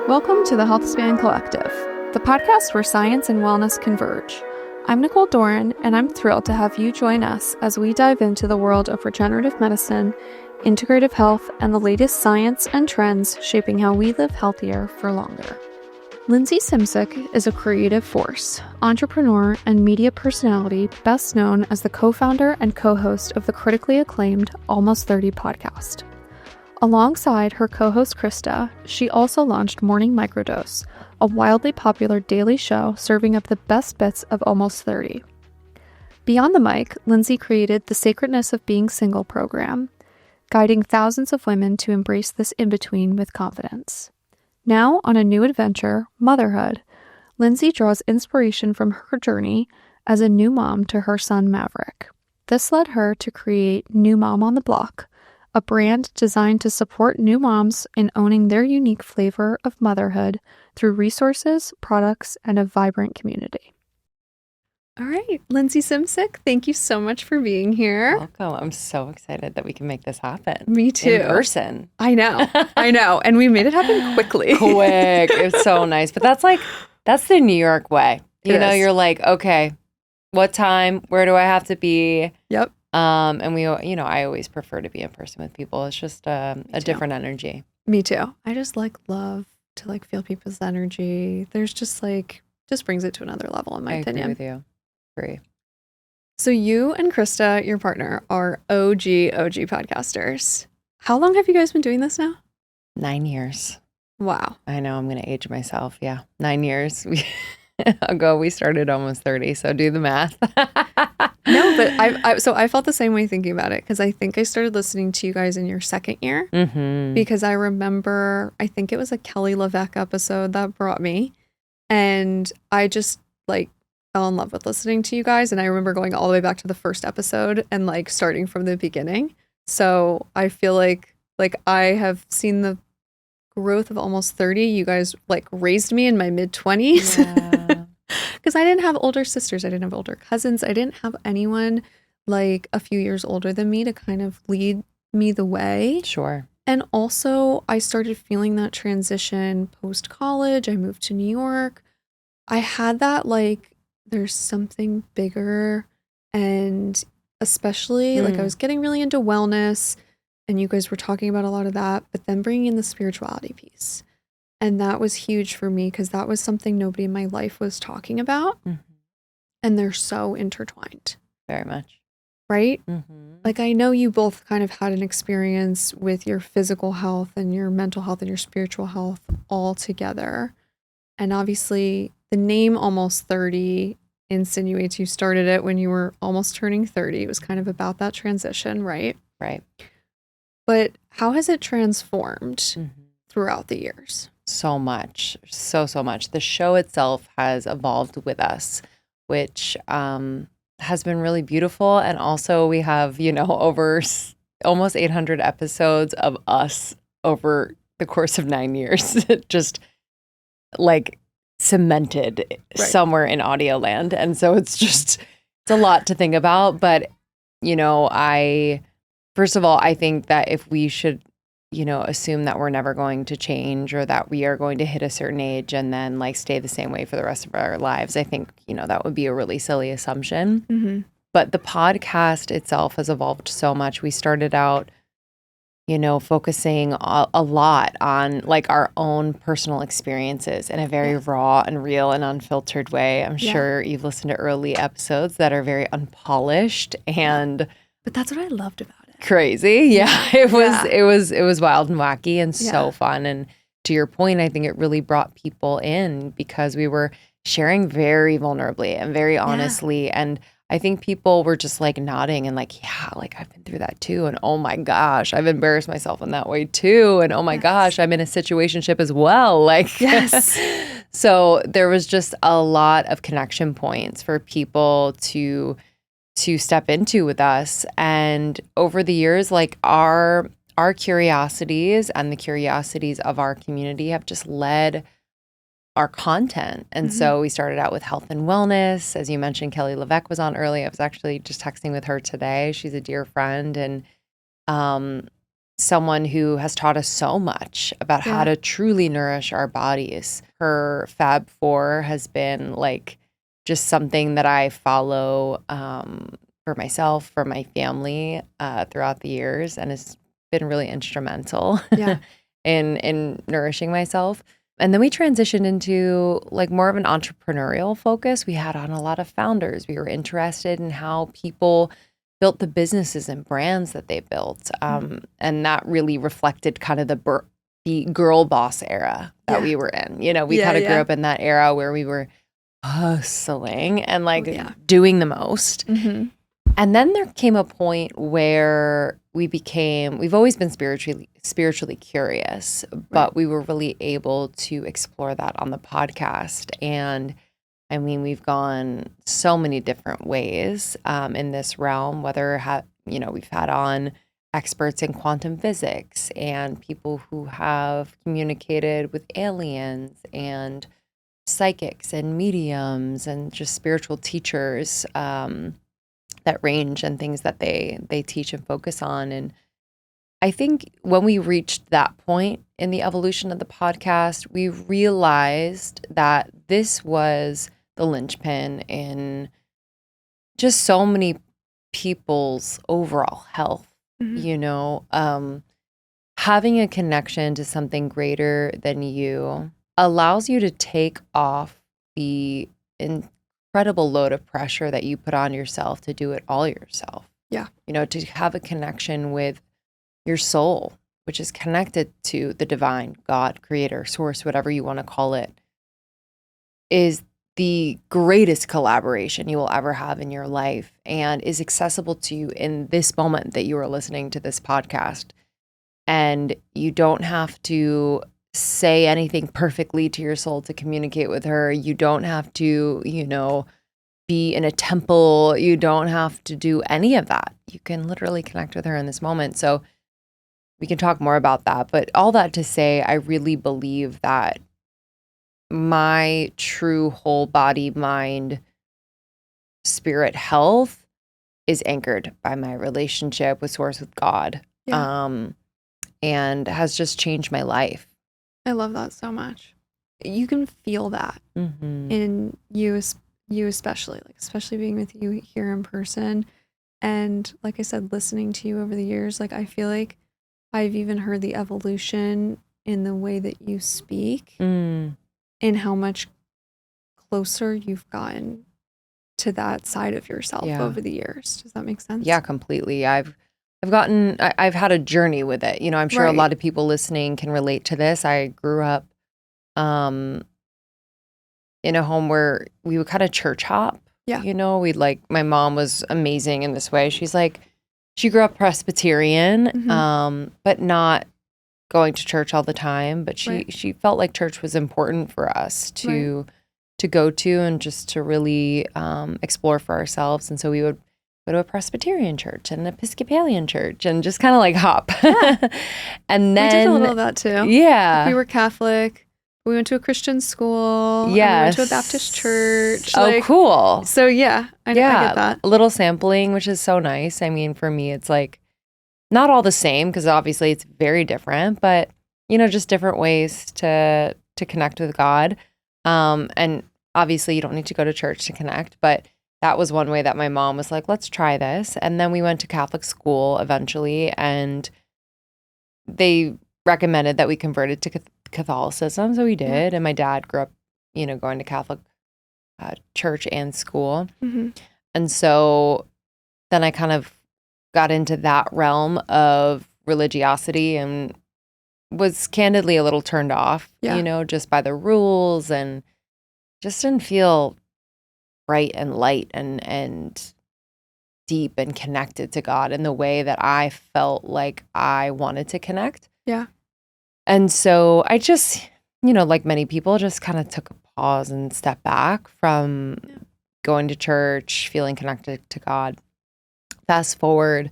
Welcome to the Healthspan Collective, the podcast where science and wellness converge. I'm Nicole Doran, and I'm thrilled to have you join us as we dive into the world of regenerative medicine, integrative health, and the latest science and trends shaping how we live healthier for longer. Lindsey Simcik is a creative force, entrepreneur, and media personality best known as the co-founder and co-host of the critically acclaimed Almost 30 podcast. Alongside her co-host Krista, she also launched Morning Microdose, a wildly popular daily show serving up the best bits of Almost 30. Beyond the mic, Lindsey created the Sacredness of Being Single program, guiding thousands of women to embrace this in-between with confidence. Now, on a new adventure, Motherhood, Lindsey draws inspiration from her journey as a new mom to her son Maverick. This led her to create New Mom on the Block, a brand designed to support new moms in owning their unique flavor of motherhood through resources, products, and a vibrant community. All right, Lindsey Simcik, thank you so much for being here. Welcome. I'm so excited that we can make this happen. Me too. In person. I know. And we made it happen quickly. Quick. It was so nice. But that's the New York way. You're like, okay, what time? Where do I have to be? Yep. And I always prefer to be in person with people. It's just a different energy. Me too. I just love to feel people's energy. There's just brings it to another level in my opinion. I agree with you. Agree. So you and Krista, your partner, are OG podcasters. How long have you guys been doing this now? 9 years. Wow. I know I'm going to age myself. Yeah. 9 years ago, we started Almost 30. So do the math. No, but I felt the same way thinking about it because I think I started listening to you guys in your second year because I remember, I think it was a Kelly LeVeque episode that brought me, and I just fell in love with listening to you guys. And I remember going all the way back to the first episode and starting from the beginning. So I feel like I have seen the growth of Almost 30. You guys raised me in my mid-20s. Yeah. Because I didn't have older sisters. I didn't have older cousins. I didn't have anyone a few years older than me to kind of lead me the way. Sure. And also I started feeling that transition post-college. I moved to New York. I had that there's something bigger, and especially I was getting really into wellness, and you guys were talking about a lot of that, but then bringing in the spirituality piece. And that was huge for me because that was something nobody in my life was talking about. Mm-hmm. And they're so intertwined. Very much. Right? Mm-hmm. I know you both kind of had an experience with your physical health and your mental health and your spiritual health all together. And obviously the name Almost 30 insinuates you started it when you were almost turning 30. It was kind of about that transition, right? Right. But how has it transformed throughout the years? So much. So much. The show itself has evolved with us, which has been really beautiful. And also we have, over almost 800 episodes of us over the course of 9 years, just cemented somewhere in audio land. And so it's a lot to think about. But, first of all, I think that if we should assume that we're never going to change or that we are going to hit a certain age and then stay the same way for the rest of our lives, I think, that would be a really silly assumption. Mm-hmm. But the podcast itself has evolved so much. We started out, focusing a lot on our own personal experiences in a very raw and real and unfiltered way. I'm sure you've listened to early episodes that are very unpolished but that's what I loved about it. Crazy. Yeah. It was wild and wacky and so fun. And to your point, I think it really brought people in because we were sharing very vulnerably and very honestly. And I think people were just nodding and I've been through that too. And oh my gosh, I've embarrassed myself in that way too. And oh my gosh, I'm in a situationship as well. Yes. So there was just a lot of connection points for people to step into with us. And over the years, our curiosities and the curiosities of our community have just led our content. And so we started out with health and wellness. As you mentioned, Kelly LeVeque was on early. I was actually just texting with her today. She's a dear friend. And someone who has taught us so much about how to truly nourish our bodies. Her Fab Four has been like just something that I follow for myself, for my family throughout the years, and it's been really instrumental in nourishing myself. And then we transitioned into like more of an entrepreneurial focus. We had on a lot of founders. We were interested in how people built the businesses and brands that they built. And that really reflected kind of the girl boss era that we were in. You know, we kind of grew up in that era where we were hustling and like doing the most. Mm-hmm. And then there came a point where we've always been spiritually curious, but we were really able to explore that on the podcast. And I mean, we've gone so many different ways in this realm, whether we've had on experts in quantum physics and people who have communicated with aliens and psychics and mediums and just spiritual teachers that range and things that they teach and focus on. And I think when we reached that point in the evolution of the podcast, we realized that this was the linchpin in just so many people's overall health. Having a connection to something greater than you allows you to take off the incredible load of pressure that you put on yourself to do it all yourself. Yeah. To have a connection with your soul, which is connected to the divine, God, creator, source, whatever you want to call it, is the greatest collaboration you will ever have in your life and is accessible to you in this moment that you are listening to this podcast. And you don't have to say anything perfectly to your soul to communicate with her. You don't have to, be in a temple. You don't have to do any of that. You can literally connect with her in this moment. So we can talk more about that. But all that to say, I really believe that my true whole body, mind, spirit health is anchored by my relationship with Source, with God, and has just changed my life. I love that so much. You can feel that in you especially, especially being with you here in person. And like I said, listening to you over the years, like I feel like I've even heard the evolution in the way that you speak and how much closer you've gotten to that side of yourself over the years. Does that make sense? Yeah, completely. I've had a journey with it. I'm sure a lot of people listening can relate to this. I grew up in a home where we would kind of church hop. Yeah. We'd my mom was amazing in this way. She grew up Presbyterian, but not going to church all the time. But she felt like church was important for us to go to and just to really explore for ourselves. And so we would go to a Presbyterian church and an Episcopalian church and just kind of hop. Yeah. And then we did a little of that too. Yeah. We were Catholic. We went to a Christian school. Yes. We went to a Baptist church. Oh, cool. So yeah, I get that. A little sampling, which is so nice. I mean, for me, it's not all the same because obviously it's very different, but just different ways to connect with God. And obviously you don't need to go to church to connect, but that was one way that my mom was like, let's try this. And then we went to Catholic school eventually, and they recommended that we converted to Catholicism. So we did. Yeah. And my dad grew up, going to Catholic church and school. Mm-hmm. And so then I kind of got into that realm of religiosity and was candidly a little turned off, just by the rules, and just didn't feel bright and light and deep and connected to God in the way that I felt like I wanted to connect. Yeah. And so I just, like many people, just kind of took a pause and stepped back from going to church, feeling connected to God. Fast forward,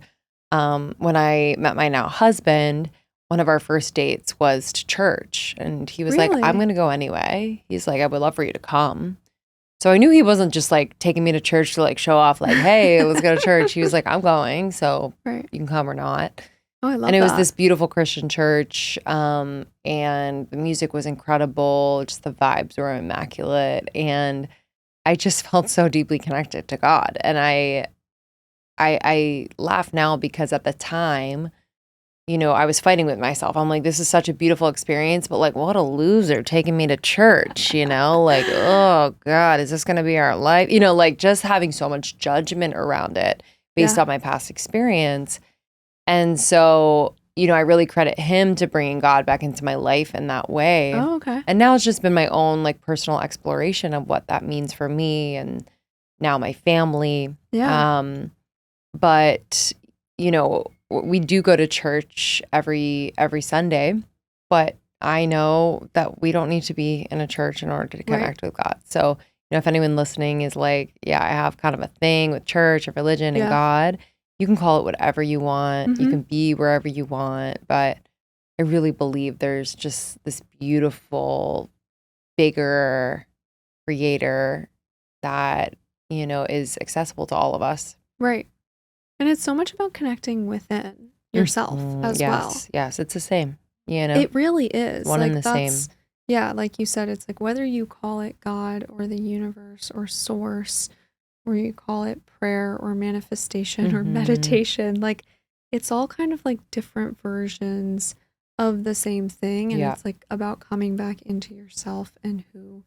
when I met my now husband, one of our first dates was to church. And he was like, I'm going to go anyway. He's like, I would love for you to come. So I knew he wasn't just taking me to church to show off hey, let's go to church. He was like, I'm going, so you can come or not. Oh, I love And it was that. this beautiful Christian church, and the music was incredible. Just the vibes were immaculate, and I just felt so deeply connected to God. And I laugh now because at the time, I was fighting with myself. I'm like, this is such a beautiful experience, but like, what a loser taking me to church, like, oh God, is this going to be our life? Like just having so much judgment around it based on my past experience. And so, I really credit him to bringing God back into my life in that way. Oh, okay. And now it's just been my own like personal exploration of what that means for me and now my family. Yeah. But, we do go to church every Sunday, but I know that we don't need to be in a church in order to connect with God. So, if anyone listening is like, yeah, I have kind of a thing with church or religion and God, you can call it whatever you want. You can be wherever you want. But I really believe there's just this beautiful, bigger creator that, is accessible to all of us. Right. And it's so much about connecting within yourself as well. Yes, it's the same. It really is. One and the same. Yeah, like you said, it's like whether you call it God or the universe or source, or you call it prayer or manifestation or meditation, like it's all kind of like different versions of the same thing. And it's like about coming back into yourself and who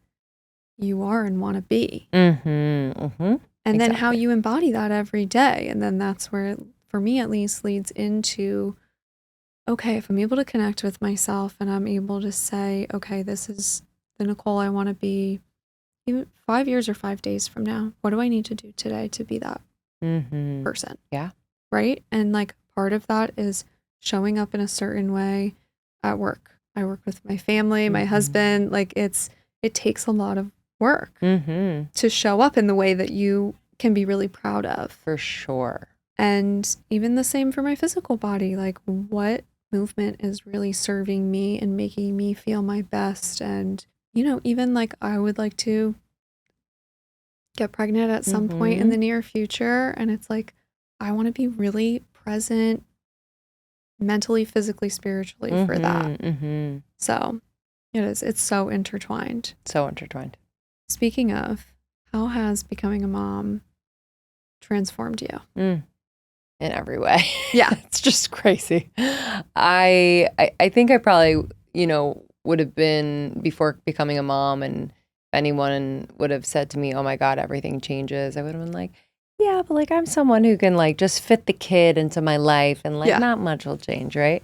you are and want to be. And then how you embody that every day. And then that's where, it, for me at least, leads into, okay, if I'm able to connect with myself and I'm able to say, okay, this is the Nicole I want to be, even 5 years or 5 days from now, what do I need to do today to be that person? Yeah. Right? And like part of that is showing up in a certain way at work. I work with my family, my husband, like it takes a lot of work to show up in the way that you can be really proud of. For sure. And even the same for my physical body, like what movement is really serving me and making me feel my best. And, even like I would like to get pregnant at some point in the near future. And it's like, I want to be really present mentally, physically, spiritually for that. So it's so intertwined. So intertwined. Speaking of, how has becoming a mom transformed you? In every way. Yeah. It's just crazy. I think I probably, would have been before becoming a mom, and if anyone would have said to me, oh my God, everything changes, I would have been like, yeah, but like I'm someone who can like just fit the kid into my life and like not much will change, right?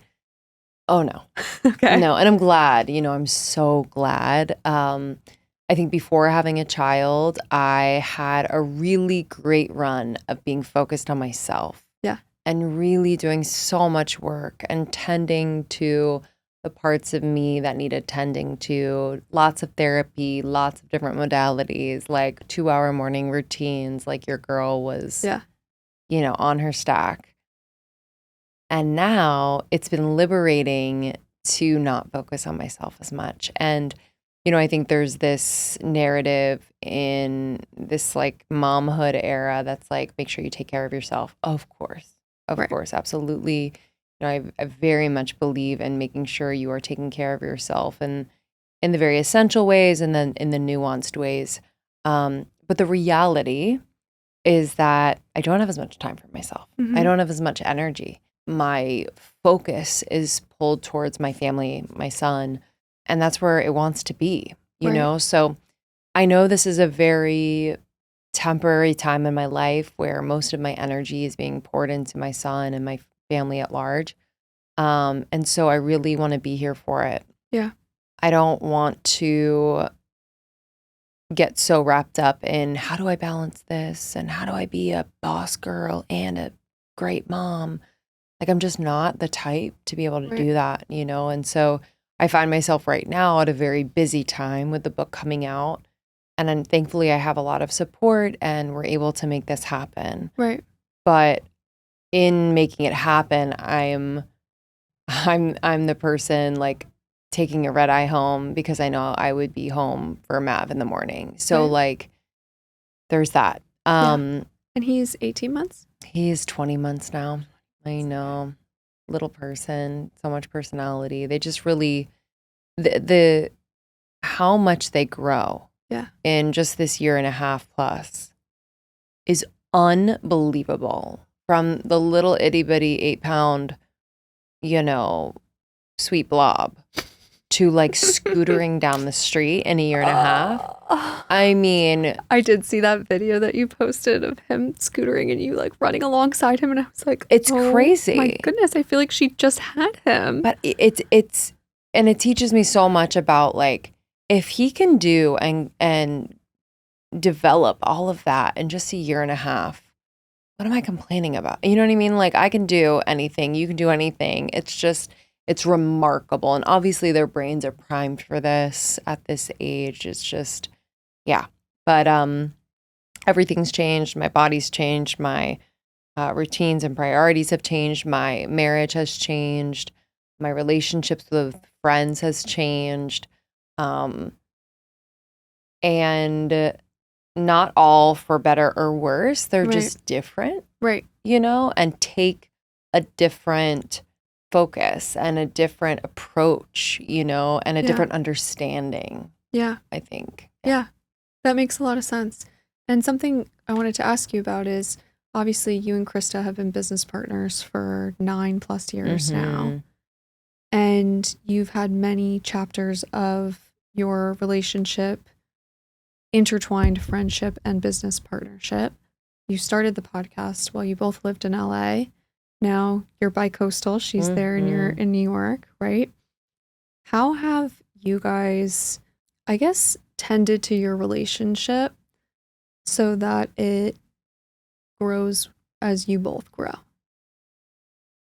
Oh no. Okay. No, and I'm glad, I'm so glad. I think before having a child, I had a really great run of being focused on myself. Yeah. And really doing so much work and tending to the parts of me that needed tending to. Lots of therapy, lots of different modalities, like 2-hour morning routines, like your girl was, on her stack. And now it's been liberating to not focus on myself as much. And I think there's this narrative in this like momhood era that's like, make sure you take care of yourself. Of course, absolutely. I very much believe in making sure you are taking care of yourself and in the very essential ways and then in the nuanced ways. But the reality is that I don't have as much time for myself. I don't have as much energy. My focus is pulled towards my family, my son, and that's where it wants to be, you know? So I know this is a very temporary time in my life where most of my energy is being poured into my son and my family at large. And so I really want to be here for it. Yeah. I don't want to get so wrapped up in how do I balance this and how do I be a boss girl and a great mom? Like I'm just not the type to be able to do that, And so I find myself right now at a very busy time with the book coming out. And then thankfully I have a lot of support and we're able to make this happen. Right. But in making it happen, I'm the person like taking a red eye home because I know I would be home for Mav in the morning. So like there's that. And he's 18 months? He's 20 months now. I know. little person, so much personality. They just really, the how much they grow in just this year and a half plus is unbelievable. From the little itty bitty 8-pound, sweet blob to like scootering down the street in a year and a half. I mean, I did see that video that you posted of him scootering and you like running alongside him, and I was like, it's crazy. My goodness, I feel like she just had him. But it's and it teaches me so much about like if he can do and develop all of that in just a year and a half, what am I complaining about? You know what I mean? Like I can do anything, you can do anything. It's remarkable. And obviously their brains are primed for this at this age. It's just, yeah. But everything's changed. My body's changed. My routines and priorities have changed. My marriage has changed. My relationships with friends has changed. And not all for better or worse. They're just different. Right. And take a different focus and a different approach, and a different understanding. Yeah. I think. Yeah. That makes a lot of sense. And something I wanted to ask you about is obviously you and Krista have been business partners for 9+ years now. And you've had many chapters of your relationship, intertwined friendship and business partnership. You started the podcast while you both lived in LA. Now you're bi-coastal. She's there and you're in New York, right? How have you guys, I guess, tended to your relationship so that it grows as you both grow?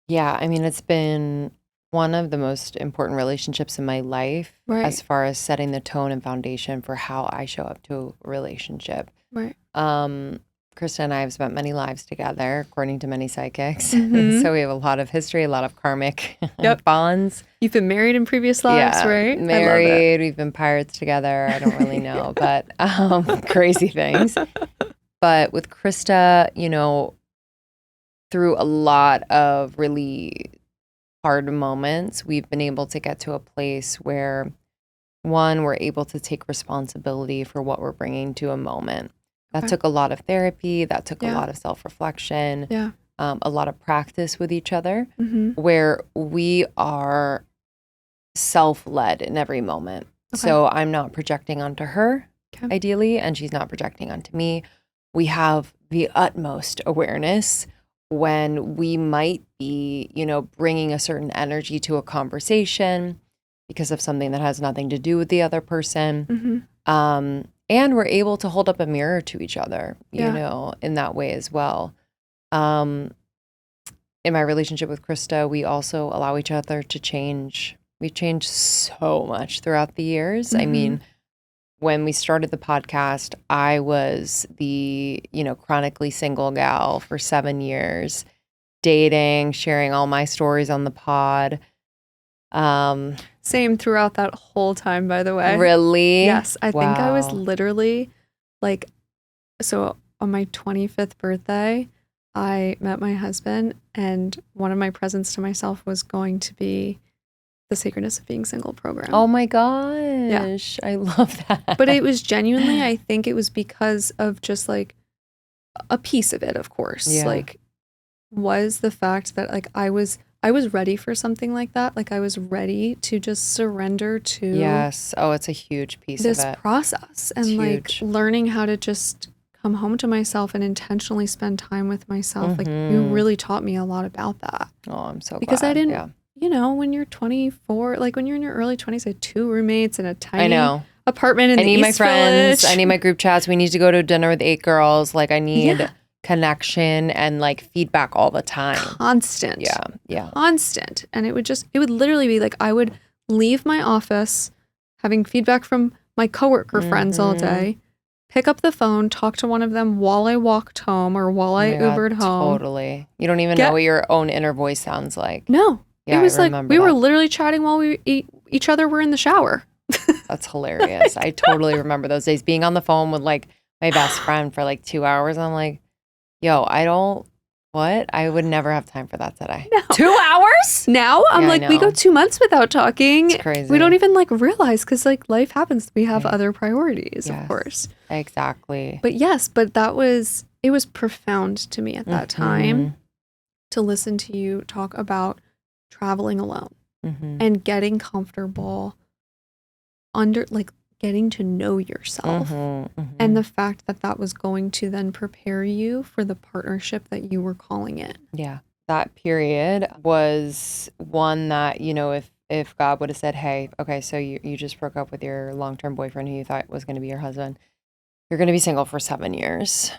Yeah, I mean, it's been one of the most important relationships in my life as far as setting the tone and foundation for how I show up to a relationship. Right. Krista and I have spent many lives together, according to many psychics. So we have a lot of history, a lot of karmic bonds. You've been married in previous lives, right? Married. We've been pirates together. I don't really know, but crazy things. But with Krista, through a lot of really hard moments, we've been able to get to a place where, one, we're able to take responsibility for what we're bringing to a moment. That took a lot of therapy. That took a lot of self-reflection. Yeah. A lot of practice with each other, where we are self-led in every moment. So I'm not projecting onto her, ideally, and she's not projecting onto me. We have the utmost awareness when we might be, bringing a certain energy to a conversation because of something that has nothing to do with the other person. And we're able to hold up a mirror to each other, in that way as well. In my relationship with Krista, we also allow each other to change. We've changed so much throughout the years. I mean, when we started the podcast, I was the, chronically single gal for 7 years, dating, sharing all my stories on the pod. Same throughout that whole time, by the way. Really? Yes. I think I was literally so on my 25th birthday, I met my husband, and one of my presents to myself was going to be the Sacredness of Being Single program. Oh my gosh. I love that. But it was genuinely, I think it was because of just like a piece of it, of course. Yeah. Was the fact that I was ready for something like that. I was ready to just surrender to yes. Oh, it's a huge piece of it. This process and huge. Learning how to just come home to myself and intentionally spend time with myself. You really taught me a lot about that. Oh, I'm so glad. Because I didn't, when you're 24, when you're in your early 20s, I had 2 roommates and a tiny apartment in the East I need my friends. Village. I need my group chats. We need to go to dinner with 8 girls. I need connection and feedback all the time. Constant. Yeah. Constant. And it would literally be I would leave my office having feedback from my coworker friends all day, pick up the phone, talk to one of them while I walked home or while I Ubered home. Totally. You don't even know what your own inner voice sounds like. No. Yeah, it was we were that. literally chatting while each other were in the shower. That's hilarious. I totally remember those days being on the phone with my best friend for 2 hours. I'm like, yo, I don't what? I would never have time for that today. No. 2 hours? Now I'm Yeah, I like, we go know. 2 months without talking. It's crazy. We don't even like realize because like life happens. We have Right. other priorities, Yes, of course. Exactly. But yes, but it was profound to me at that time to listen to you talk about traveling alone and getting comfortable getting to know yourself and the fact that that was going to then prepare you for the partnership that you were calling in. Yeah. That period was one that, you know, if God would have said, hey, okay, so you just broke up with your long-term boyfriend who you thought was going to be your husband. You're going to be single for 7 years.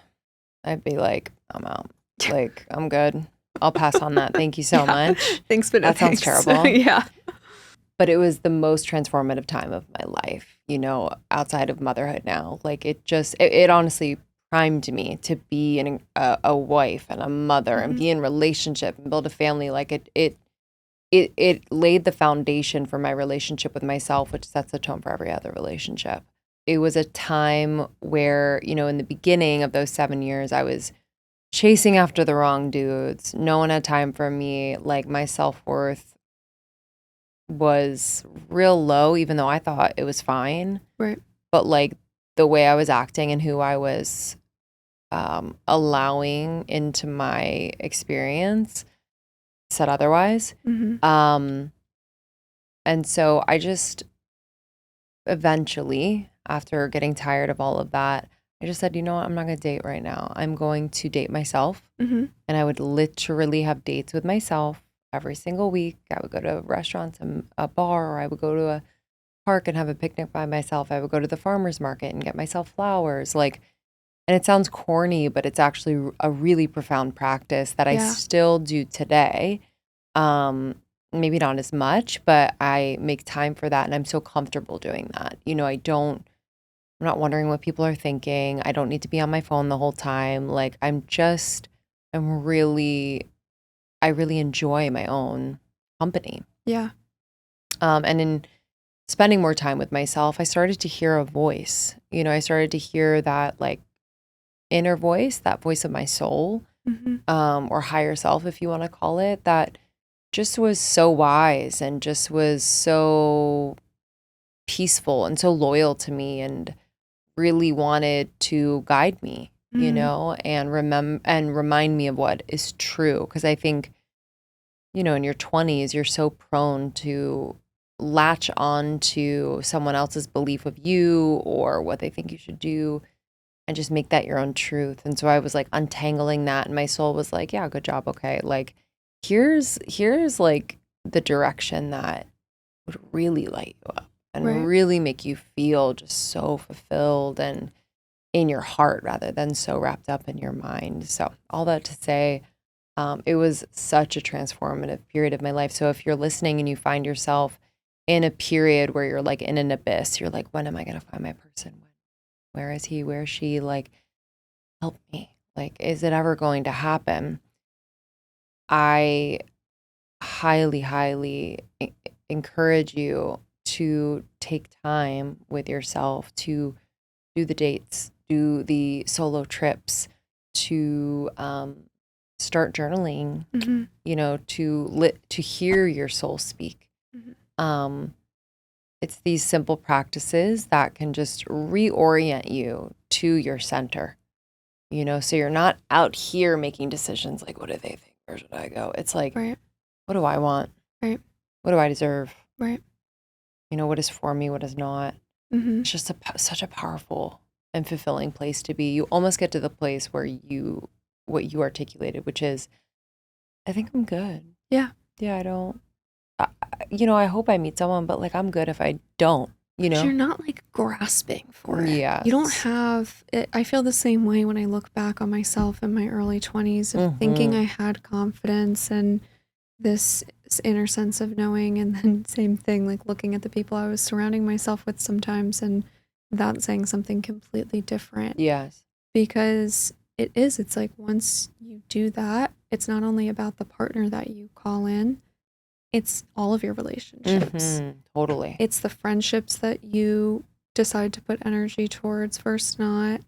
I'd be like, I'm out. Like, I'm good. I'll pass on that. Thank you so much. Thanks, but no that sounds thanks. terrible. Yeah. But it was the most transformative time of my life, you know, outside of motherhood now. Like it honestly primed me to be a wife and a mother and be in relationship and build a family. Like it laid the foundation for my relationship with myself, which sets the tone for every other relationship. It was a time where, you know, in the beginning of those 7 years, I was chasing after the wrong dudes. No one had time for me. Like my self-worth was real low, even though I thought it was fine. Right. But like the way I was acting and who I was allowing into my experience said otherwise. And so I just eventually, after getting tired of all of that, I just said, you know what, I'm not going to date right now. I'm going to date myself. And I would literally have dates with myself every single week. I would go to restaurants and a bar, or I would go to a park and have a picnic by myself. I would go to the farmer's market and get myself flowers. Like, and it sounds corny, but it's actually a really profound practice that I still do today. Maybe not as much, but I make time for that, and I'm so comfortable doing that. You know, I'm not wondering what people are thinking. I don't need to be on my phone the whole time. Like I really enjoy my own company. Yeah. And in spending more time with myself, I started to hear a voice. You know, I started to hear that like inner voice, that voice of my soul, or higher self, if you want to call it, that just was so wise and just was so peaceful and so loyal to me and really wanted to guide me, you know, and remind me of what is true. Because I think, you know, in your 20s, you're so prone to latch on to someone else's belief of you or what they think you should do and just make that your own truth. And so I was like untangling that, and my soul was like, yeah, good job. Okay. Like here's like the direction that would really light you up and really make you feel just so fulfilled and in your heart rather than so wrapped up in your mind. So all that to say, it was such a transformative period of my life. So if you're listening and you find yourself in a period where you're like in an abyss, you're like, when am I going to find my person? Where is he? Where is she? Like, help me. Like, is it ever going to happen? I highly, highly encourage you to take time with yourself, to do the dates, do the solo trips, to start journaling, you know, to hear your soul speak. It's these simple practices that can just reorient you to your center, you know, so you're not out here making decisions like, what do they think? Where should I go? It's like, what do I want? Right. What do I deserve? Right. You know, what is for me? What is not? It's just such a powerful and fulfilling place to be. You almost get to the place where what you articulated, which is, I think I'm good. Yeah. Yeah, I don't, you know, I hope I meet someone, but like, I'm good if I don't, you know? You're not like grasping for it. Yes. You don't have it. I feel the same way when I look back on myself in my early 20s of thinking I had confidence and this inner sense of knowing, and then same thing, like looking at the people I was surrounding myself with sometimes and that saying something completely different. Yes. Because it's like once you do that, it's not only about the partner that you call in, it's all of your relationships. Totally. It's the friendships that you decide to put energy towards versus not.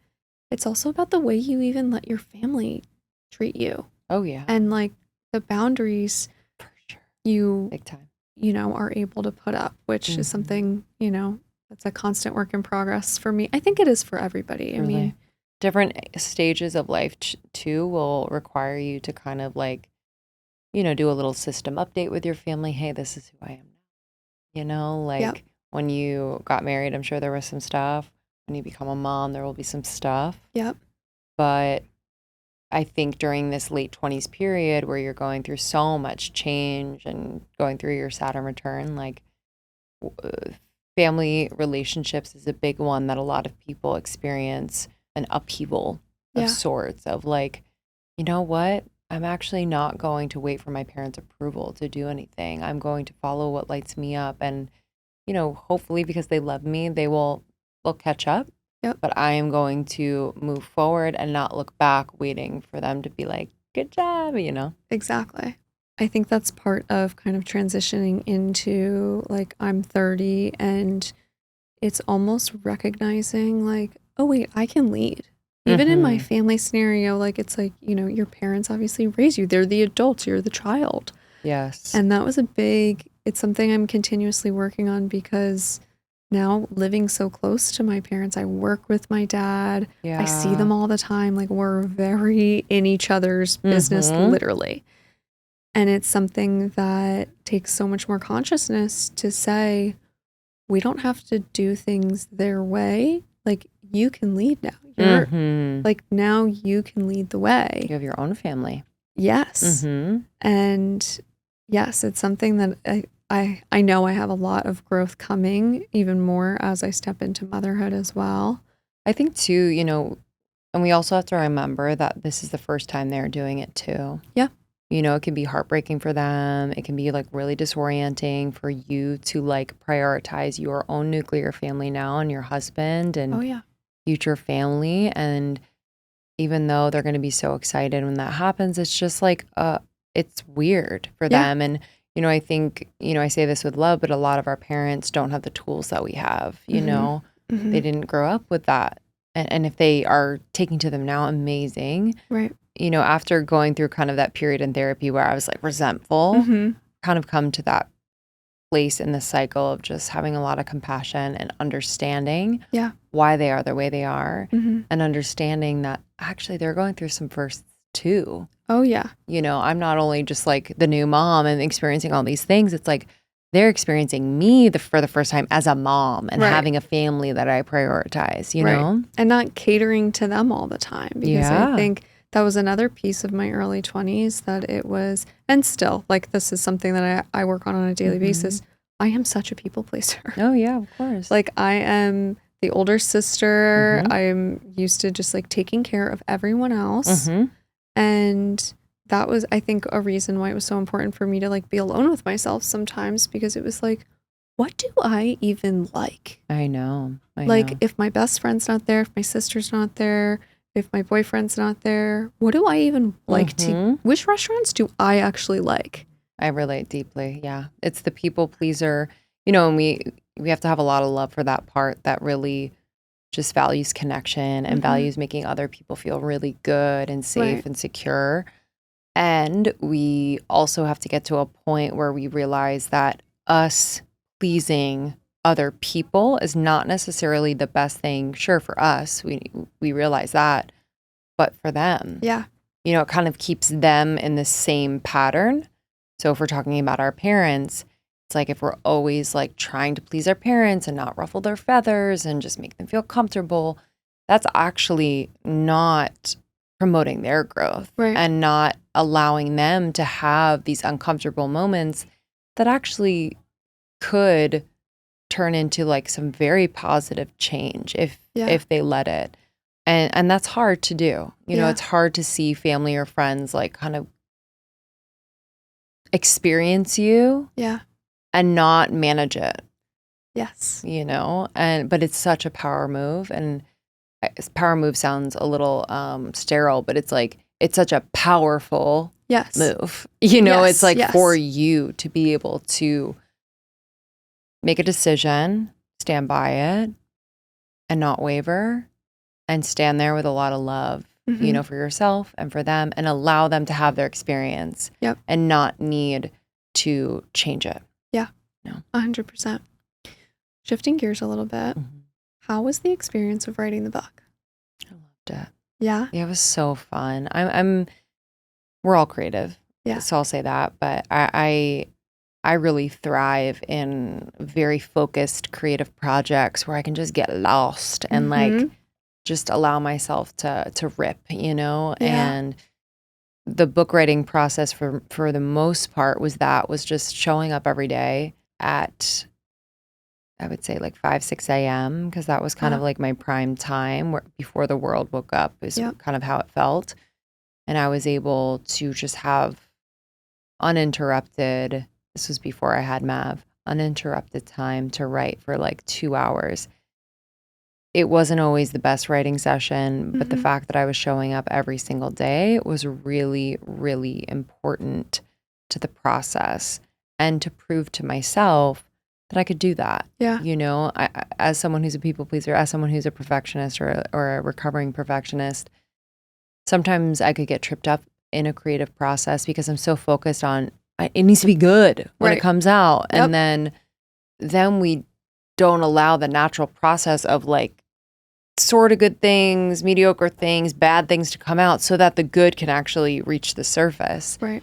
It's also about the way you even let your family treat you. Oh yeah. And like the boundaries For sure. you, Big time. are able to put up, which is Mhm. something, that's a constant work in progress for me. I think it is for everybody. I Really. mean, Different stages of life too will require you to kind of like, do a little system update with your family. Hey, this is who I am now. Yep. Like when you got married, I'm sure there was some stuff. When you become a mom, there will be some stuff. Yep. But I think during this late 20s period where you're going through so much change and going through your Saturn return, like family relationships is a big one that a lot of people experience an upheaval of sorts of like, you know what? I'm actually not going to wait for my parents' approval to do anything. I'm going to follow what lights me up. And, hopefully because they love me, they'll catch up. Yep. But I am going to move forward and not look back waiting for them to be like, good job, Exactly. I think that's part of kind of transitioning into like I'm 30 and it's almost recognizing like, oh wait, I can lead. Even in my family scenario, like it's like, your parents obviously raise you. They're the adults, you're the child. Yes. And that was it's something I'm continuously working on because now living so close to my parents, I work with my dad. Yeah. I see them all the time. Like we're very in each other's business, literally. And it's something that takes so much more consciousness to say, we don't have to do things their way. Like you can lead now. You're like now you can lead the way. You have your own family. Yes. And yes, it's something that I know I have a lot of growth coming, even more as I step into motherhood as well. I think too, and we also have to remember that this is the first time they're doing it too. Yeah. It can be heartbreaking for them. It can be like really disorienting for you to like prioritize your own nuclear family now and your husband and future family. And even though they're going to be so excited when that happens, it's just like, it's weird for them. And, I think, I say this with love, but a lot of our parents don't have the tools that we have, they didn't grow up with that. And if they are taking to them now, amazing. Right. After going through kind of that period in therapy where I was like resentful, kind of come to that place in the cycle of just having a lot of compassion and understanding why they are the way they are and understanding that actually they're going through some firsts too. Oh, yeah. I'm not only just like the new mom and experiencing all these things. It's like they're experiencing me for the first time as a mom and having a family that I prioritize, you know? And not catering to them all the time. Because I think that was another piece of my early 20s that it was, and still, like this is something that I work on a daily basis. I am such a people pleaser. Oh, yeah, of course. Like I am the older sister. I'm used to just like taking care of everyone else. And that was, I think, a reason why it was so important for me to like be alone with myself sometimes, because it was like, what do I even like? I know. If my best friend's not there, if my sister's not there, if my boyfriend's not there, what do I even like to, which restaurants do I actually like? I relate deeply. Yeah. It's the people pleaser, and we have to have a lot of love for that part that really just values connection and values making other people feel really good and safe and secure. And we also have to get to a point where we realize that us pleasing other people is not necessarily the best thing. Sure, for us, we realize that, but for them, it kind of keeps them in the same pattern. So if we're talking about our parents, it's like if we're always like trying to please our parents and not ruffle their feathers and just make them feel comfortable, that's actually not promoting their growth and not allowing them to have these uncomfortable moments that actually could turn into like some very positive change if they let it. And that's hard to do. It's hard to see family or friends like kind of experience you and not manage it. Yes. But it's such a power move. And power move sounds a little sterile, but it's like, it's such a powerful move. It's like for you to be able to make a decision, stand by it, and not waver, and stand there with a lot of love you know, for yourself and for them, and allow them to have their experience and not need to change it. Yeah. No. 100%. Shifting gears a little bit. How was the experience of writing the book? I loved it. Yeah. Yeah, it was so fun. We're all creative. Yeah. So I'll say that, but I really thrive in very focused creative projects where I can just get lost and like just allow myself to rip, you know? Yeah. And the book writing process for the most part was just showing up every day at, I would say like 5, 6 a.m. because that was kind of like my prime time before the world woke up is kind of how it felt. And I was able to just have uninterrupted, this was before I had Mav, uninterrupted time to write for like 2 hours. It wasn't always the best writing session, but the fact that I was showing up every single day was really, really important to the process and to prove to myself that I could do that. Yeah. You know, as someone who's a people pleaser, as someone who's a perfectionist or a recovering perfectionist, sometimes I could get tripped up in a creative process because I'm so focused on it needs to be good when it comes out. And then we don't allow the natural process of like sort of good things, mediocre things, bad things to come out so that the good can actually reach the surface. Right.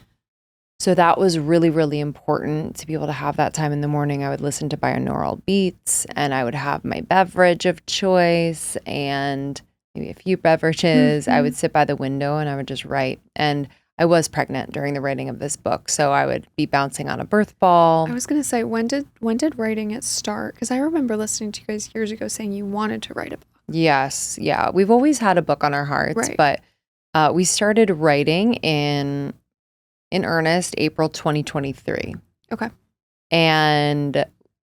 So that was really, really important to be able to have that time in the morning. I would listen to binaural beats and I would have my beverage of choice and maybe a few beverages. I would sit by the window and I would just write. And I was pregnant during the writing of this book, so I would be bouncing on a birth ball. I was going to say, when did writing it start? Because I remember listening to you guys years ago saying you wanted to write a book. Yes, yeah. We've always had a book on our hearts, but we started writing in earnest April 2023. Okay. And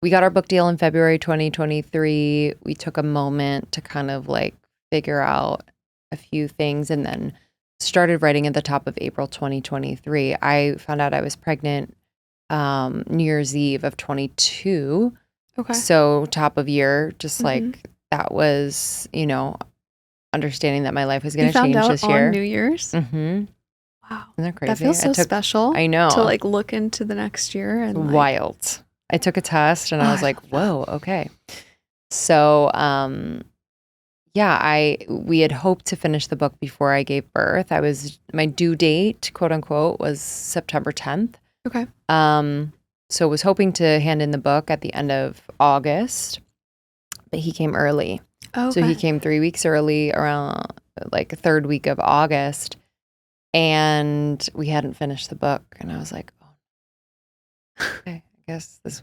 we got our book deal in February 2023. We took a moment to kind of like figure out a few things and then started writing at the top of April 2023. I found out I was pregnant New Year's Eve of 22. Okay. So top of year, just like that was, you know, understanding that my life was going to change this year. On New Year's? Wow. Isn't that crazy? That feels so special. I know. To like look into the next year. And like, wild. I took a test and I was like, whoa, okay. So, we had hoped to finish the book before I gave birth. My due date, quote unquote, was September 10th. Okay. So was hoping to hand in the book at the end of August, but he came early. Oh, okay. So he came 3 weeks early around like the third week of August and we hadn't finished the book. And I was like, oh, okay, I guess this is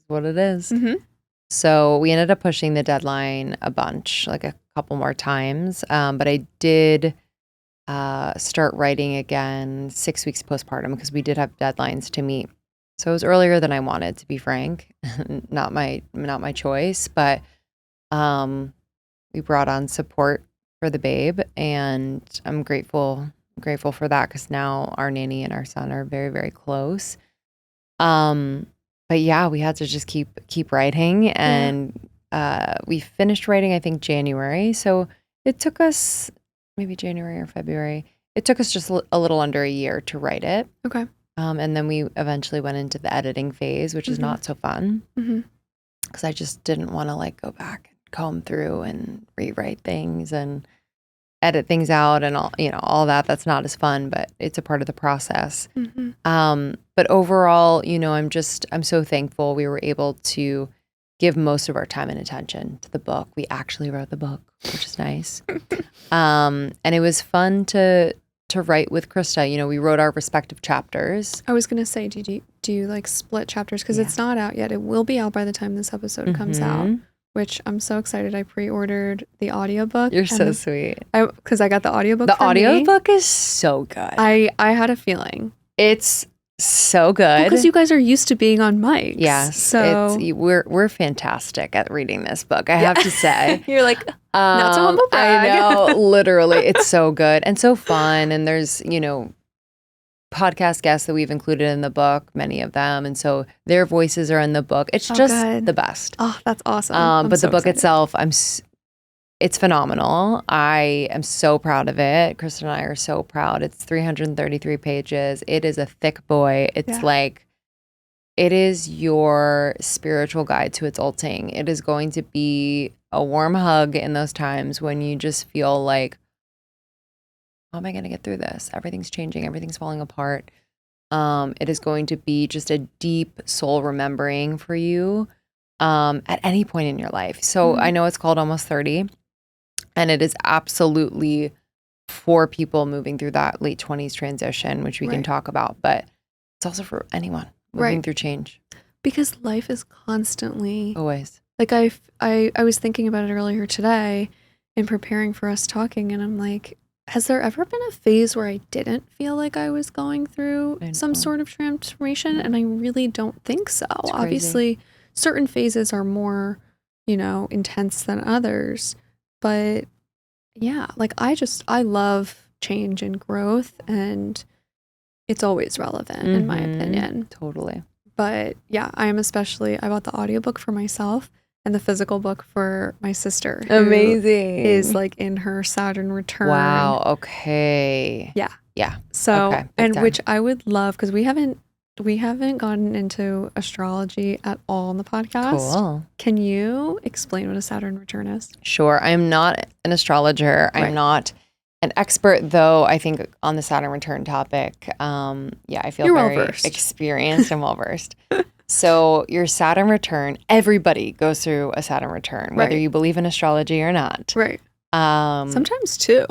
what it is. So we ended up pushing the deadline a bunch, like a couple more times. But I did start writing again 6 weeks postpartum because we did have deadlines to meet. So it was earlier than I wanted, to be frank. not my choice, but we brought on support for the babe, and I'm grateful for that because now our nanny and our son are very, very close. But yeah, we had to just keep writing, and we finished writing, I think, January. So it took us maybe January or February. It took us just a little under a year to write it. Okay. And then we eventually went into the editing phase, which is not so fun because I just didn't want to like go back and comb through and rewrite things and edit things out and all that. That's not as fun, but it's a part of the process. But overall, I'm so thankful we were able to give most of our time and attention to the book. We actually wrote the book, which is nice. And it was fun to write with Krista. We wrote our respective chapters. I was going to say, do you like split chapters? Because it's not out yet. It will be out by the time this episode comes out, which I'm so excited. I pre-ordered the audiobook. You're so sweet. Because I got the audiobook. The audiobook is so good. I had a feeling. It's so good. Because you guys are used to being on mics. Yes. So we're fantastic at reading this book, I have to say. You're like, not so humble brag. I know, literally. It's so good and so fun. And there's, podcast guests that we've included in the book, many of them. And so their voices are in the book. It's just the best. Oh, that's awesome. But the book excited. itself, it's phenomenal. I am so proud of it. Kristen and I are so proud. It's 333 pages. It is a thick boy. It's like, it is your spiritual guide to adulting. It is going to be a warm hug in those times when you just feel like, how am I going to get through this? Everything's changing. Everything's falling apart. It is going to be just a deep soul remembering for you at any point in your life. So I know it's called Almost 30, and it is absolutely for people moving through that late 20s transition, which we can talk about, but it's also for anyone moving through change. Because life is constantly always. Like I was thinking about it earlier today in preparing for us talking, and I'm like, has there ever been a phase where I didn't feel like I was going through some sort of transformation? And I really don't think so. Obviously, certain phases are more, intense than others. But yeah, like I love change and growth, and it's always relevant in my opinion. Totally. But yeah, I bought the audiobook for myself and the physical book for my sister. Amazing. Is like in her Saturn return. Wow. Okay. Yeah. Yeah. So, okay, and which I would love, because we haven't gotten into astrology at all in the podcast. Cool. Can you explain what a Saturn return is? Sure. I'm not an astrologer. I'm not an expert, though. I think on the Saturn return topic, I feel You're very well-versed. experienced and well-versed. So your Saturn return, everybody goes through a Saturn return, whether you believe in astrology or not. Right. Sometimes two.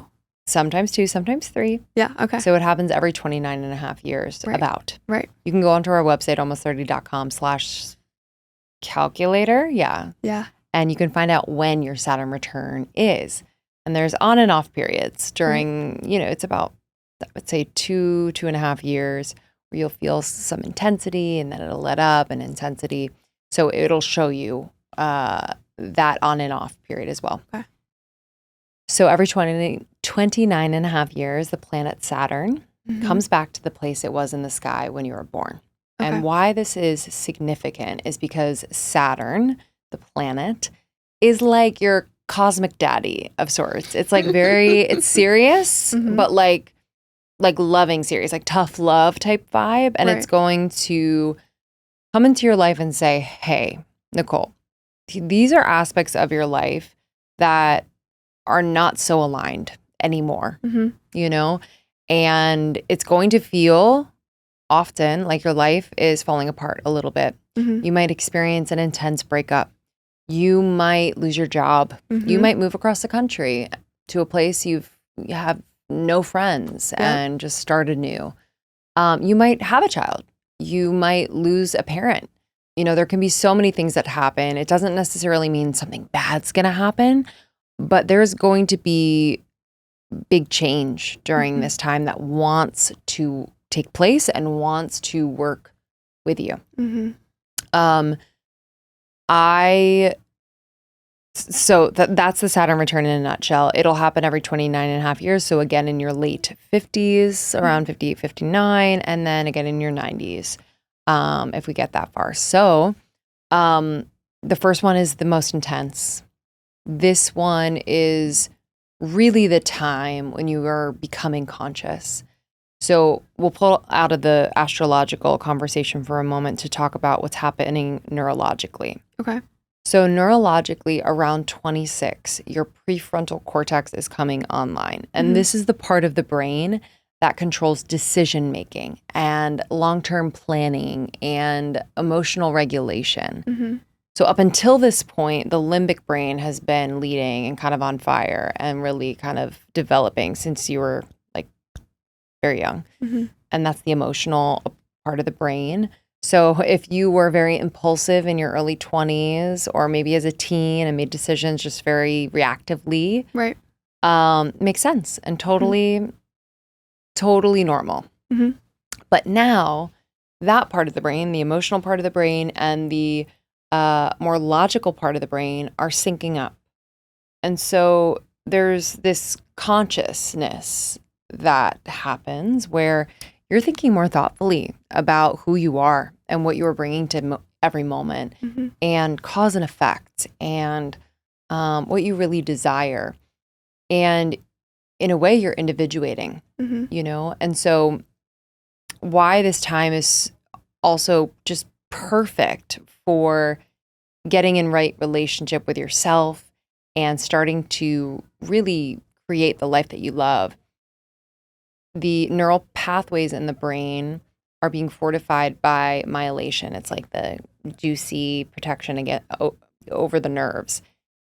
Sometimes 2, sometimes 3. Yeah, okay. So it happens every 29 and a half years, about. Right. You can go onto our website, almost30.com/calculator. Yeah. Yeah. And you can find out when your Saturn return is. And there's on and off periods during, it's about, I would say 2.5 years where you'll feel some intensity, and then it'll let up and intensity. So it'll show you that on and off period as well. Okay. So every 29 and a half years, the planet Saturn comes back to the place it was in the sky when you were born. Okay. And why this is significant is because Saturn, the planet, is like your cosmic daddy of sorts. It's like it's serious, but like loving serious, like tough love type vibe. And it's going to come into your life and say, hey, Nicole, these are aspects of your life that are not so aligned anymore, and it's going to feel often like your life is falling apart a little bit. You might experience an intense breakup. You might lose your job. You might move across the country to a place you have no friends and just start anew. You might have a child. You might lose a parent. There can be so many things that happen. It doesn't necessarily mean something bad's going to happen, but there's going to be big change during this time that wants to take place and wants to work with you. That's the Saturn return in a nutshell. It'll happen every 29 and a half years. So again, in your late 50s, around 58, 59, and then again in your 90s, if we get that far. So the first one is the most intense. This one is really the time when you are becoming conscious. So we'll pull out of the astrological conversation for a moment to talk about what's happening neurologically. Okay. So neurologically, around 26, your prefrontal cortex is coming online. And this is the part of the brain that controls decision-making and long-term planning and emotional regulation. So up until this point, the limbic brain has been leading and kind of on fire and really kind of developing since you were like very young. And that's the emotional part of the brain. So if you were very impulsive in your early 20s or maybe as a teen and made decisions just very reactively, makes sense and totally normal. But now that part of the brain, the emotional part of the brain and the more logical part of the brain are syncing up. And so there's this consciousness that happens where you're thinking more thoughtfully about who you are and what you are bringing to every moment and cause and effect and what you really desire. And in a way, you're individuating, you know? And so why this time is also just perfect for getting in right relationship with yourself and starting to really create the life that you love. The neural pathways in the brain are being fortified by myelation. It's like the juicy protection against over the nerves.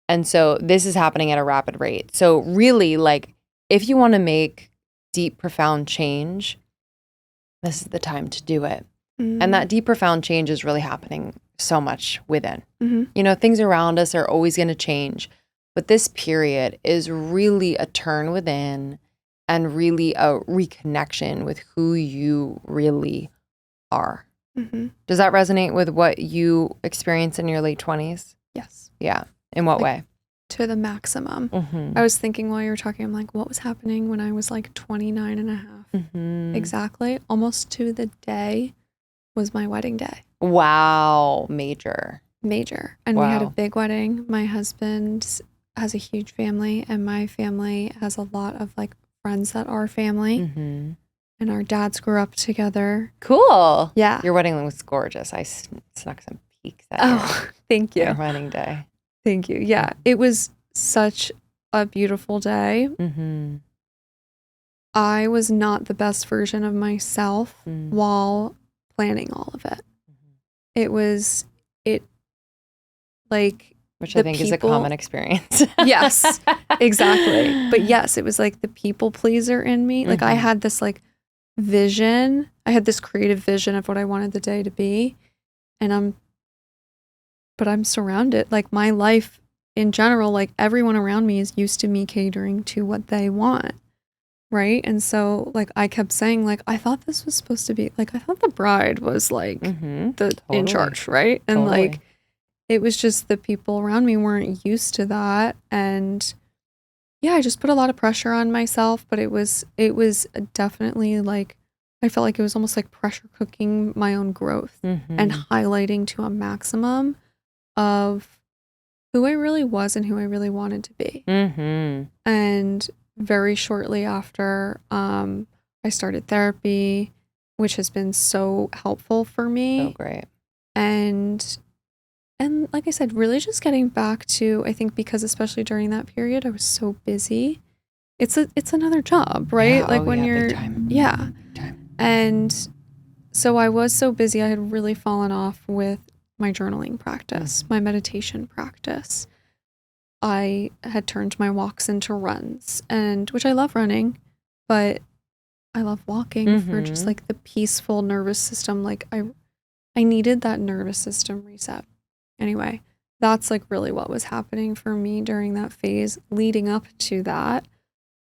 And so this is happening at a rapid rate. So really, like, if you want to make deep, profound change, this is the time to do it. And that deep, profound change is really happening so much within. You know, things around us are always going to change. But this period is really a turn within and really a reconnection with who you really are. Does that resonate with what you experienced in your late 20s? Yes. Yeah. In what way? To the maximum. I was thinking while you were talking, I'm like, what was happening when I was like 29 and a half? Exactly. Almost to the day was my wedding day. Wow. Major. And we had a big wedding. My husband has a huge family, and my family has a lot of like friends that are family. And our dads grew up together. Cool. Yeah. Your wedding was gorgeous. I snuck some peeks at your thank you. Your wedding day. Thank you. Yeah. It was such a beautiful day. I was not the best version of myself while planning all of it. Which I think is a common experience. Yes, exactly. But yes, it was like the people pleaser in me. Like I had this like vision. I had this creative vision of what I wanted the day to be. And I'm surrounded. Like my life in general, like everyone around me is used to me catering to what they want. Right. And so like I kept saying, like, I thought this was supposed to be like, I thought the bride was like in charge. Right. And like, it was just the people around me weren't used to that. And yeah, I just put a lot of pressure on myself, but it was definitely like, I felt like it was almost like pressure cooking my own growth and highlighting to a maximum of who I really was and who I really wanted to be. And very shortly after, I started therapy, which has been so helpful for me. So great. And like I said, really just getting back to, I think because especially during that period, I was so busy. It's another job, right? Yeah, like when you're, big time. yeah. Big time. And so I was so busy, I had really fallen off with my journaling practice, my meditation practice. I had turned my walks into runs, and which I love running, but I love walking for just like the peaceful nervous system. Like I needed that nervous system reset. Anyway, that's like really what was happening for me during that phase. Leading up to that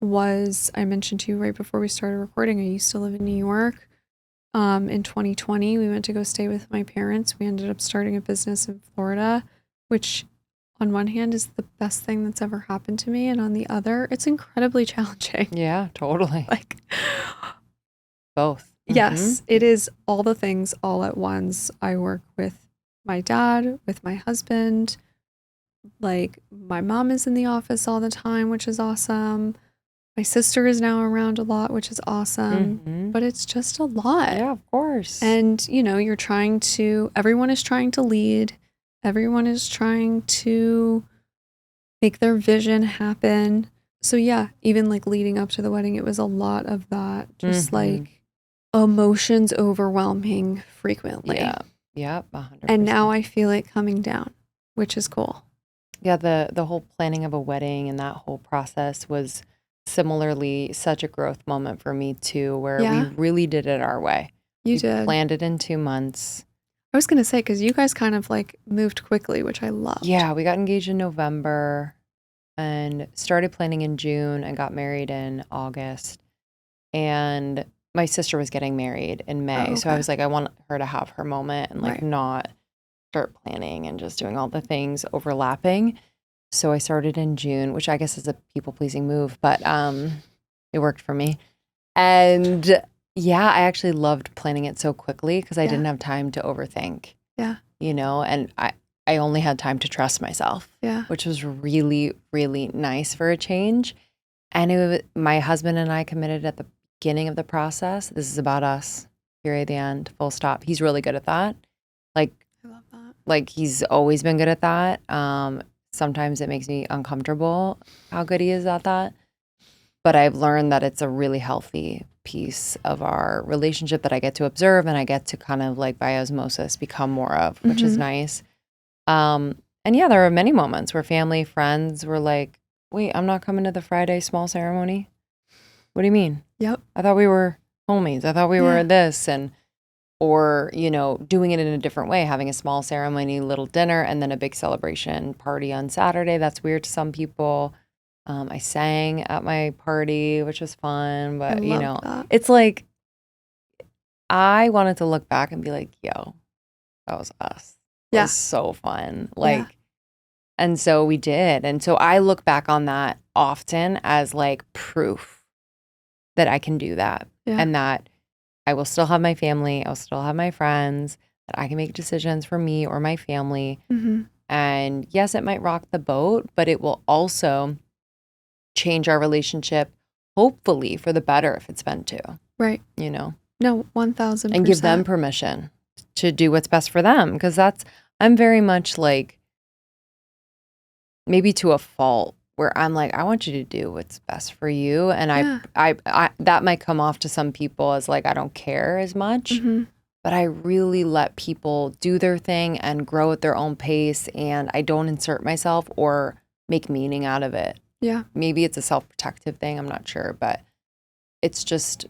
was, I mentioned to you right before we started recording, I used to live in New York. In 2020, we went to go stay with my parents. We ended up starting a business in Florida, which on one hand is the best thing that's ever happened to me. And on the other, it's incredibly challenging. Yeah, totally. Like both. Yes, it is all the things all at once. I work with my dad, with my husband. Like my mom is in the office all the time, which is awesome. My sister is now around a lot, which is awesome, but it's just a lot. Yeah, of course. And, you know, everyone is trying to lead. Everyone is trying to make their vision happen. So yeah, even like leading up to the wedding, it was a lot of that, just like emotions overwhelming frequently. Yeah. Yep. 100%. And now I feel it coming down, which is cool. Yeah. The whole planning of a wedding and that whole process was similarly such a growth moment for me too, where we really did it our way. We did. Planned it in 2 months. I was going to say, because you guys kind of like moved quickly, which I loved. Yeah. We got engaged in November and started planning in June and got married in August. And my sister was getting married in May. Oh, okay. So I was like, I want her to have her moment and like not start planning and just doing all the things overlapping. So I started in June, which I guess is a people-pleasing move, but it worked for me. And yeah, I actually loved planning it so quickly because I didn't have time to overthink. Yeah. You know, and I only had time to trust myself. Yeah. Which was really, really nice for a change. And my husband and I committed at the beginning of the process. This is about us. Period. The end. Full stop. He's really good at that. Like, I love that. Like he's always been good at that. Sometimes it makes me uncomfortable how good he is at that. But I've learned that it's a really healthy piece of our relationship that I get to observe and I get to kind of like by osmosis become more of, which is nice. And yeah, there are many moments where family, friends were like, wait, I'm not coming to the Friday small ceremony. What do you mean? Yep. I thought we were homies. I thought we were this or, you know, doing it in a different way, having a small ceremony, little dinner, and then a big celebration party on Saturday. That's weird to some people. I sang at my party, which was fun, but you know, it's like I wanted to look back and be like, yo, that was us. It was so fun. Like, and so we did. And so I look back on that often as like proof that I can do that and that I will still have my family. I'll still have my friends, that I can make decisions for me or my family. And yes, it might rock the boat, but it will also change our relationship, hopefully for the better if it's meant to. Right. You know? No, 1000%. And give them permission to do what's best for them. Because I'm very much like, maybe to a fault, where I'm like, I want you to do what's best for you. And I that might come off to some people as like, I don't care as much. But I really let people do their thing and grow at their own pace. And I don't insert myself or make meaning out of it. Yeah. Maybe it's a self-protective thing. I'm not sure. But it's just,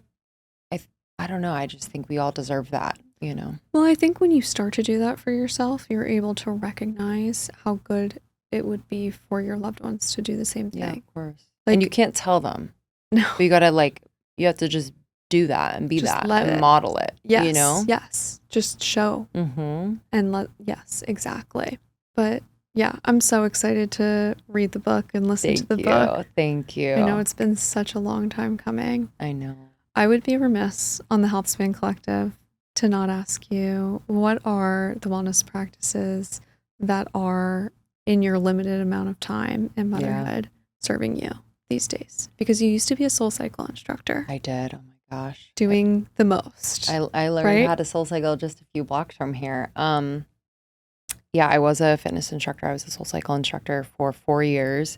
I don't know. I just think we all deserve that, you know? Well, I think when you start to do that for yourself, you're able to recognize how good it would be for your loved ones to do the same thing. Yeah, of course. Like, and you can't tell them. No. But you got to you have to just do that and be that and model it. Yes. You know? Yes. Just show. And yes, exactly. But yeah, I'm so excited to read the book and listen to the book. Thank you. I know it's been such a long time coming. I know. I would be remiss on the Health Span Collective to not ask you, what are the wellness practices that are in your limited amount of time in motherhood serving you these days? Because you used to be a SoulCycle instructor. I did. Oh my gosh. Doing the most. I learned how to SoulCycle just a few blocks from here. Yeah, I was a fitness instructor. I was a SoulCycle instructor for 4 years.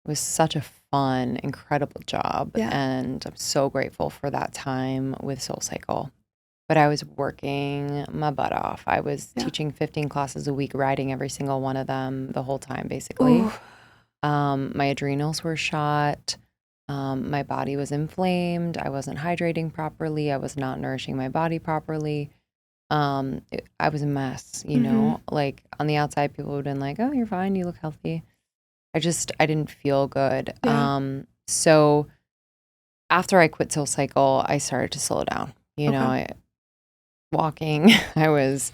It was such a fun, incredible job. And I'm so grateful for that time with SoulCycle. But I was working my butt off. I was teaching 15 classes a week, riding every single one of them the whole time, basically. My adrenals were shot. My body was inflamed. I wasn't hydrating properly. I was not nourishing my body properly. I was a mess, you know? Like, on the outside, people would have been like, oh, you're fine. You look healthy. I didn't feel good. So after I quit SoulCycle, I started to slow down. You know, walking. I was,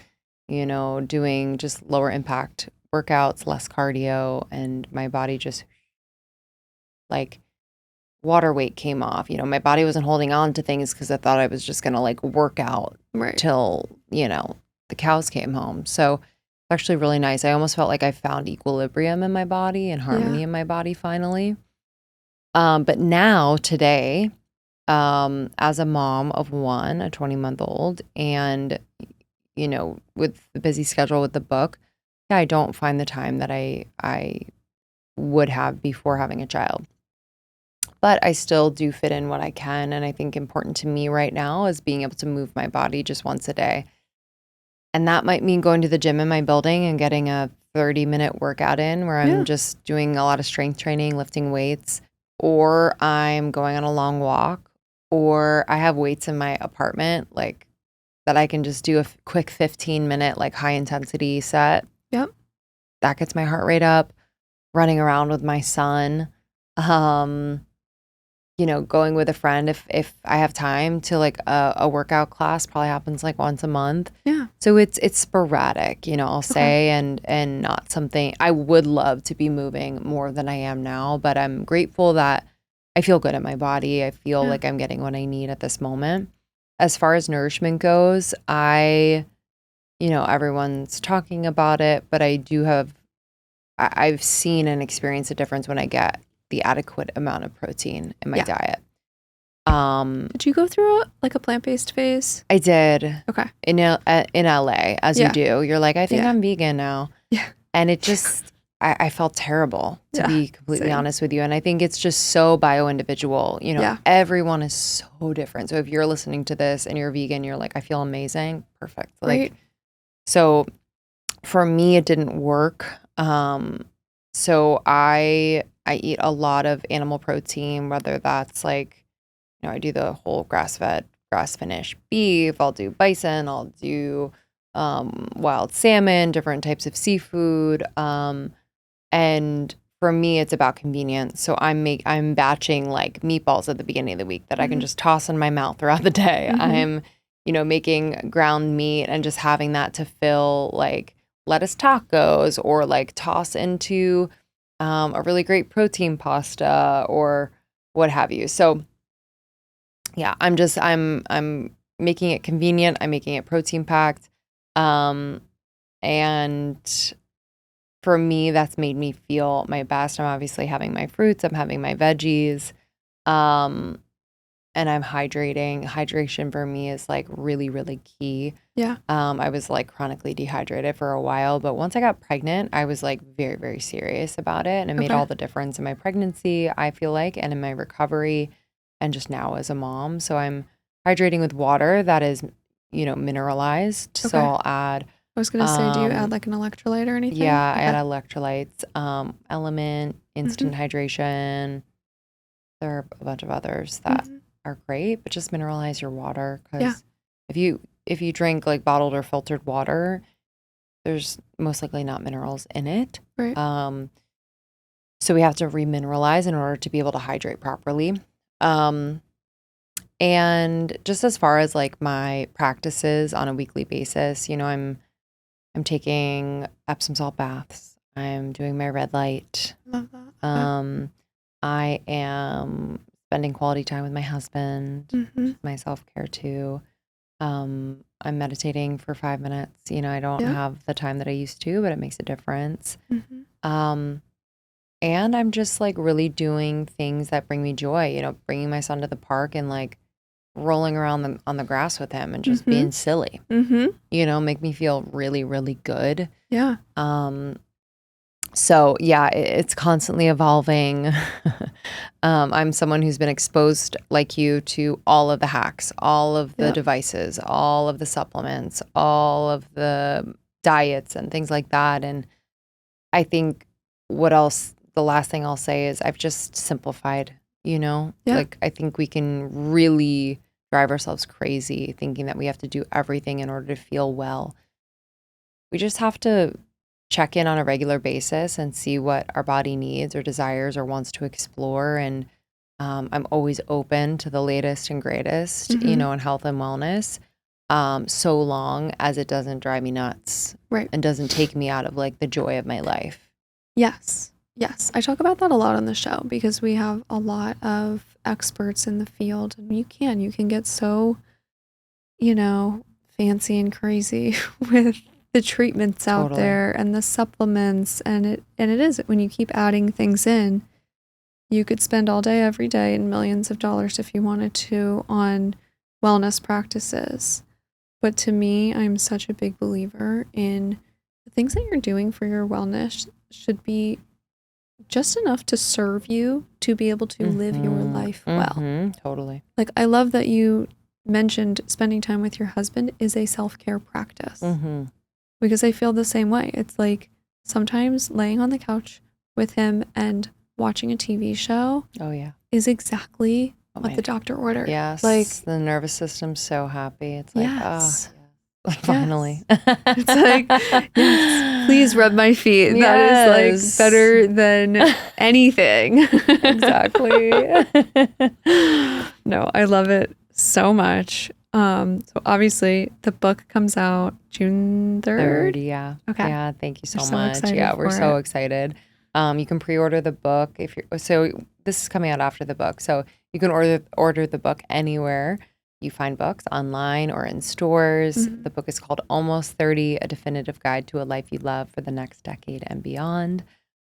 you know, doing just lower impact workouts, less cardio, and my body just like water weight came off. You know, my body wasn't holding on to things because I thought I was just going to like work out till, you know, the cows came home. So it's actually really nice. I almost felt like I found equilibrium in my body and harmony in my body finally. But now today, as a mom of one, a 20-month-old, and, you know, with the busy schedule with the book, I don't find the time that I would have before having a child. But I still do fit in what I can. And I think important to me right now is being able to move my body just once a day. And that might mean going to the gym in my building and getting a 30-minute workout in where I'm just doing a lot of strength training, lifting weights, or I'm going on a long walk, or I have weights in my apartment, like that I can just do a quick 15-minute, like high intensity set. Yep. That gets my heart rate up. Running around with my son. You know, going with a friend if I have time to like a workout class probably happens like once a month. Yeah. So it's sporadic, you know, I'll say, and not something I would love to be moving more than I am now, but I'm grateful that I feel good in my body. I feel like I'm getting what I need at this moment. As far as nourishment goes, I everyone's talking about it, but I've seen and experienced a difference when I get the adequate amount of protein in my diet. Did you go through a plant-based phase? I did. Okay. In LA, as you do. You're like, I think I'm vegan now. Yeah. And it just, I felt terrible, to be completely honest with you. And I think it's just so bio-individual. Everyone is so different. So if you're listening to this and you're vegan, you're like, I feel amazing. Perfect. Right. So for me, it didn't work. So I eat a lot of animal protein, whether that's I do the whole grass-fed, grass-finished beef. I'll do bison. I'll do wild salmon, different types of seafood. And for me, it's about convenience. So I'm batching meatballs at the beginning of the week that I can just toss in my mouth throughout the day. I'm, making ground meat and just having that to fill lettuce tacos or toss into a really great protein pasta or what have you. So yeah, I'm making it convenient. I'm making it protein packed. And for me, that's made me feel my best. I'm obviously having my fruits. I'm having my veggies. And I'm hydrating. Hydration for me is really, really key. Yeah. I was chronically dehydrated for a while, but once I got pregnant, I was very, very serious about it. And it made all the difference in my pregnancy, I feel and in my recovery and just now as a mom. So I'm hydrating with water that is, mineralized. So I'll add. I was going to say, do you add an electrolyte or anything? Yeah, I add electrolytes, Element, instant hydration. There are a bunch of others that are great, but just mineralize your water because if you drink bottled or filtered water, there's most likely not minerals in it. Right. So we have to remineralize in order to be able to hydrate properly. And just as far as my practices on a weekly basis, I'm taking Epsom salt baths. I'm doing my red light. Love that. I am spending quality time with my husband, my self-care too. I'm meditating for 5 minutes. I don't have the time that I used to, but it makes a difference. And I'm just really doing things that bring me joy, bringing my son to the park and rolling around on the grass with him and just being silly, make me feel really, really good. Yeah. So yeah, it's constantly evolving. I'm someone who's been exposed like you to all of the hacks, all of the devices, all of the supplements, all of the diets and things like that. And I think the last thing I'll say is I've just simplified, I think we can really drive ourselves crazy thinking that we have to do everything in order to feel well. We just have to check in on a regular basis and see what our body needs or desires or wants to explore. And I'm always open to the latest and greatest, in health and wellness, so long as it doesn't drive me nuts, right, and doesn't take me out of the joy of my life. Yes. I talk about that a lot on the show because we have a lot of experts in the field, and you can get so, fancy and crazy with the treatments out there and the supplements, and it is when you keep adding things in, you could spend all day every day and millions of dollars if you wanted to on wellness practices. But to me, I'm such a big believer in the things that you're doing for your wellness should be just enough to serve you to be able to live your life well. Totally. I love that you mentioned spending time with your husband is a self-care practice. Because I feel the same way. It's sometimes laying on the couch with him and watching a TV show is exactly what the doctor ordered. Yes, the nervous system's so happy. It's finally. It's yes, please rub my feet. Yes. That is better than anything. Exactly. No, I love it so much. So obviously the book comes out June 3rd. Yeah. Okay. Yeah. Thank you so so much. Yeah, we're so excited. You can pre-order the book this is coming out after the book. So you can order the book anywhere. you find books online or in stores. The book is called Almost 30, A Definitive Guide to a Life You Love for the Next Decade and Beyond.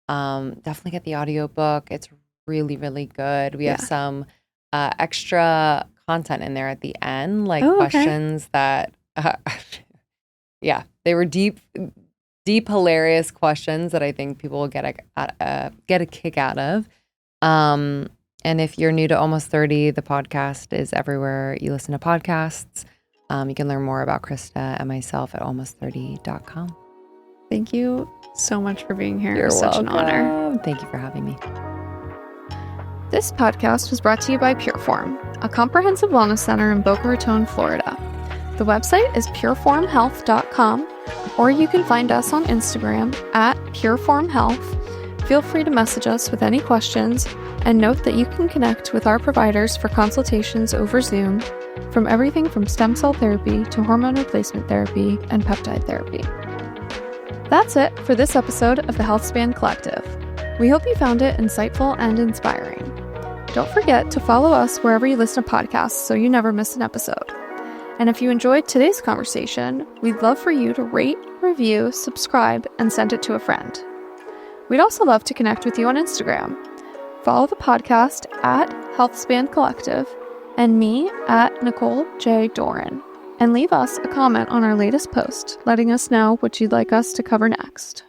Definitely get the audiobook. It's really, really good. We have some extra content in there at the end, like questions that, they were deep, hilarious questions that I think people will get a kick out of. And if you're new to Almost 30, the podcast is everywhere you listen to podcasts. You can learn more about Krista and myself at almost30.com. Thank you so much for being here. You're such welcome. an honor. Thank you for having me. This podcast was brought to you by Pureform, a comprehensive wellness center in Boca Raton, Florida. The website is pureformhealth.com, or you can find us on Instagram at pureformhealth. Feel free to message us with any questions, and note that you can connect with our providers for consultations over Zoom, from everything from stem cell therapy to hormone replacement therapy and peptide therapy. That's it for this episode of the Healthspan Collective. We hope you found it insightful and inspiring. Don't forget to follow us wherever you listen to podcasts so you never miss an episode. And if you enjoyed today's conversation, we'd love for you to rate, review, subscribe, and send it to a friend. We'd also love to connect with you on Instagram. Follow the podcast at Healthspan Collective and me at Nicole J. Doran. And leave us a comment on our latest post, letting us know what you'd like us to cover next.